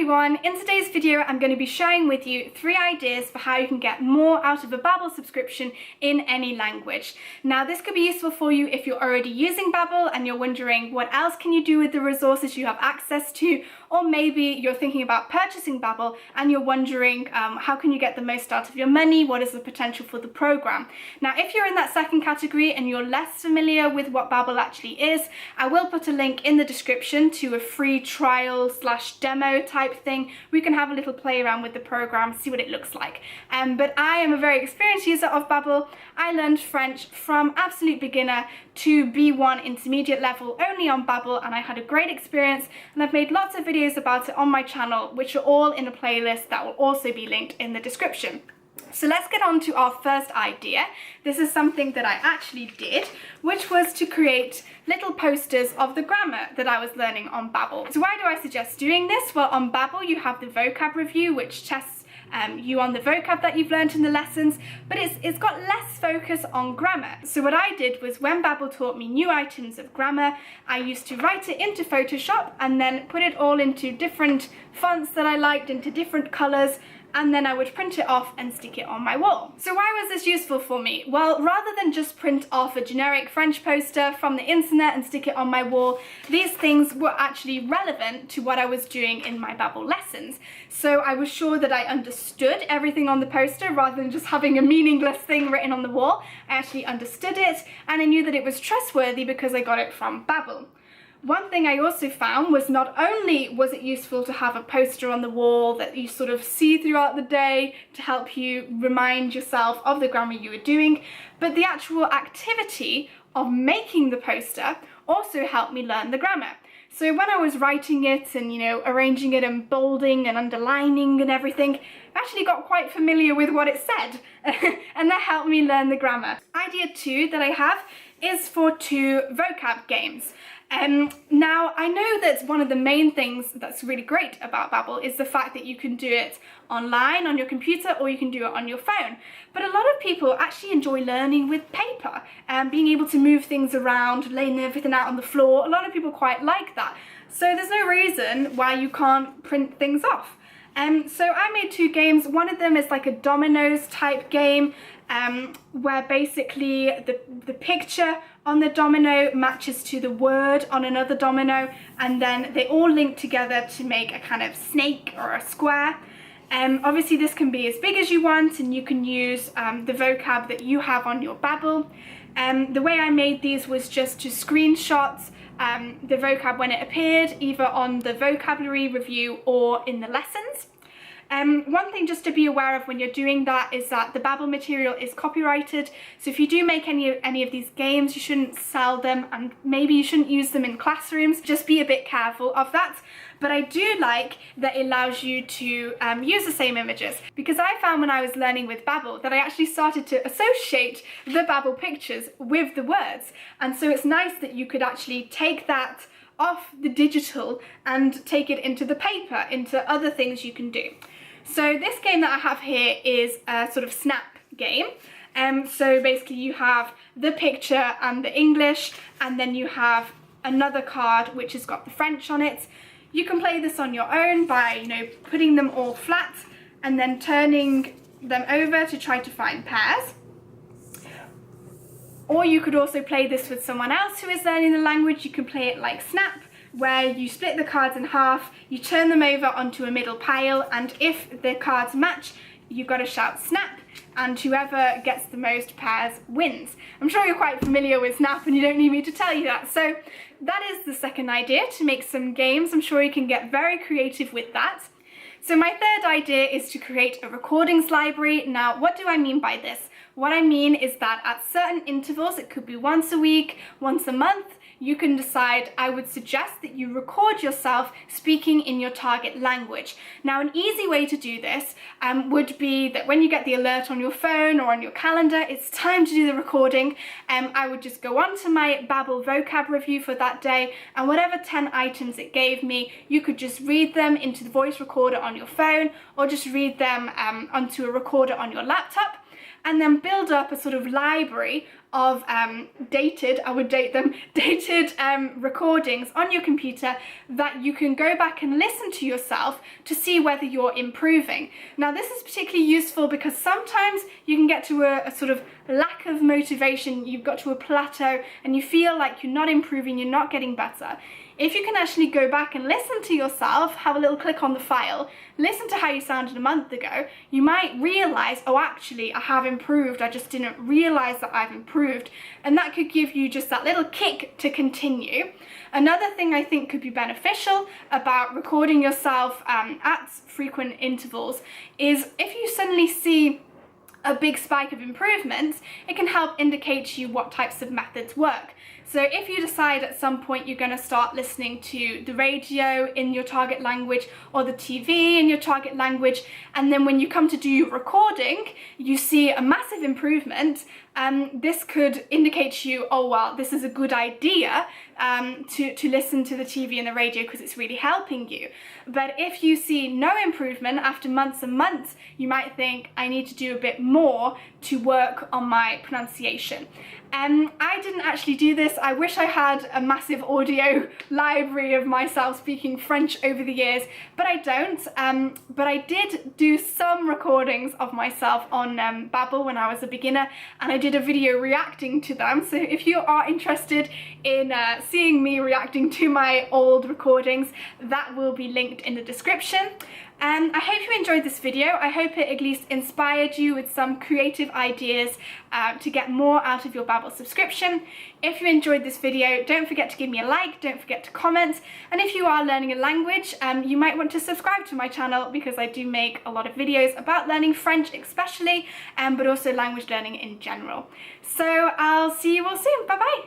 everyone, in today's video I'm going to be sharing with you 3 ideas for how you can get more out of a Babbel subscription in any language. Now this could be useful for you if you're already using Babbel and you're wondering what else can you do with the resources you have access to, or maybe you're thinking about purchasing Babbel and you're wondering how can you get the most out of your money, what is the potential for the program. Now if you're in that second category and you're less familiar with what Babbel actually is, I will put a link in the description to a free trial / demo type thing. We can have a little play around with the program, see what it looks like. But I am a very experienced user of Babbel. I learned French from absolute beginner to B1 intermediate level only on Babbel, and I had a great experience, and I've made lots of videos about it on my channel, which are all in a playlist that will also be linked in the description. So let's get on to our first idea. This is something that I actually did, which was to create little posters of the grammar that I was learning on Babbel. So why do I suggest doing this? Well, on Babbel you have the vocab review, which tests you on the vocab that you've learned in the lessons, but it's got less focus on grammar. So what I did was, when Babbel taught me new items of grammar, I used to write it into Photoshop and then put it all into different fonts that I liked, into different colours, and then I would print it off and stick it on my wall. So why was this useful for me? Well, rather than just print off a generic French poster from the internet and stick it on my wall, these things were actually relevant to what I was doing in my Babbel lessons. So I was sure that I understood everything on the poster rather than just having a meaningless thing written on the wall. I actually understood it, and I knew that it was trustworthy because I got it from Babbel. One thing I also found was, not only was it useful to have a poster on the wall that you sort of see throughout the day to help you remind yourself of the grammar you were doing, but the actual activity of making the poster also helped me learn the grammar. So when I was writing it and, arranging it and bolding and underlining and everything, I actually got quite familiar with what it said, and that helped me learn the grammar. Idea 2 that I have is for 2 vocab games. Now, I know that one of the main things that's really great about Babbel is the fact that you can do it online on your computer, or you can do it on your phone. But a lot of people actually enjoy learning with paper and being able to move things around, laying everything out on the floor. A lot of people quite like that. So there's no reason why you can't print things off. So I made 2 games. One of them is like a dominoes type game, where basically the picture on the domino matches to the word on another domino, and then they all link together to make a kind of snake or a square. Obviously this can be as big as you want, and you can use the vocab that you have on your Babbel. The way I made these was just to screenshot the vocab when it appeared, either on the vocabulary review or in the lessons. One thing just to be aware of when you're doing that is that the Babbel material is copyrighted, so if you do make any of these games, you shouldn't sell them, and maybe you shouldn't use them in classrooms. Just be a bit careful of that. But I do like that it allows you to use the same images, because I found when I was learning with Babbel that I actually started to associate the Babbel pictures with the words, and so it's nice that you could actually take that off the digital and take it into the paper, into other things you can do. So this game that I have here is a sort of snap game. So basically you have the picture and the English, and then you have another card which has got the French on it. You can play this on your own by, putting them all flat and then turning them over to try to find pairs. Or you could also play this with someone else who is learning the language. You can play it like Snap, where you split the cards in half, you turn them over onto a middle pile, and if the cards match, you've got to shout Snap, and whoever gets the most pairs wins. I'm sure you're quite familiar with Snap and you don't need me to tell you that. So that is the second idea, to make some games. I'm sure you can get very creative with that. So my third idea is to create a recordings library. Now, what do I mean by this? What I mean is that at certain intervals, it could be once a week, once a month, you can decide, I would suggest that you record yourself speaking in your target language. Now, an easy way to do this would be that when you get the alert on your phone or on your calendar, it's time to do the recording. I would just go on to my Babbel vocab review for that day, and whatever 10 items it gave me, you could just read them into the voice recorder on your phone, or just read them onto a recorder on your laptop, and then build up a sort of library of dated, I would date them, dated recordings on your computer that you can go back and listen to yourself to see whether you're improving. Now this is particularly useful because sometimes you can get to a sort of lack of motivation, you've got to a plateau and you feel like you're not improving, you're not getting better. If you can actually go back and listen to yourself, have a little click on the file, listen to how you sounded a month ago, you might realize, oh actually I have improved, I just didn't realize that I've improved, and that could give you just that little kick to continue. Another thing I think could be beneficial about recording yourself at frequent intervals is if you suddenly see a big spike of improvements, it can help indicate to you what types of methods work. So if you decide at some point you're going to start listening to the radio in your target language or the TV in your target language, and then when you come to do your recording, you see a massive improvement, this could indicate to you, oh well, this is a good idea to listen to the TV and the radio because it's really helping you. But if you see no improvement after months and months, you might think, I need to do a bit more to work on my pronunciation. I didn't actually do this. I wish I had a massive audio library of myself speaking French over the years, but I don't. But I did do some recordings of myself on Babbel when I was a beginner, and I did a video reacting to them. So if you are interested in seeing me reacting to my old recordings, that will be linked in the description. I hope you enjoyed this video. I hope it at least inspired you with some creative ideas to get more out of your Babbel subscription. If you enjoyed this video, don't forget to give me a like, don't forget to comment, and if you are learning a language, you might want to subscribe to my channel because I do make a lot of videos about learning French especially, but also language learning in general. So I'll see you all soon. Bye bye!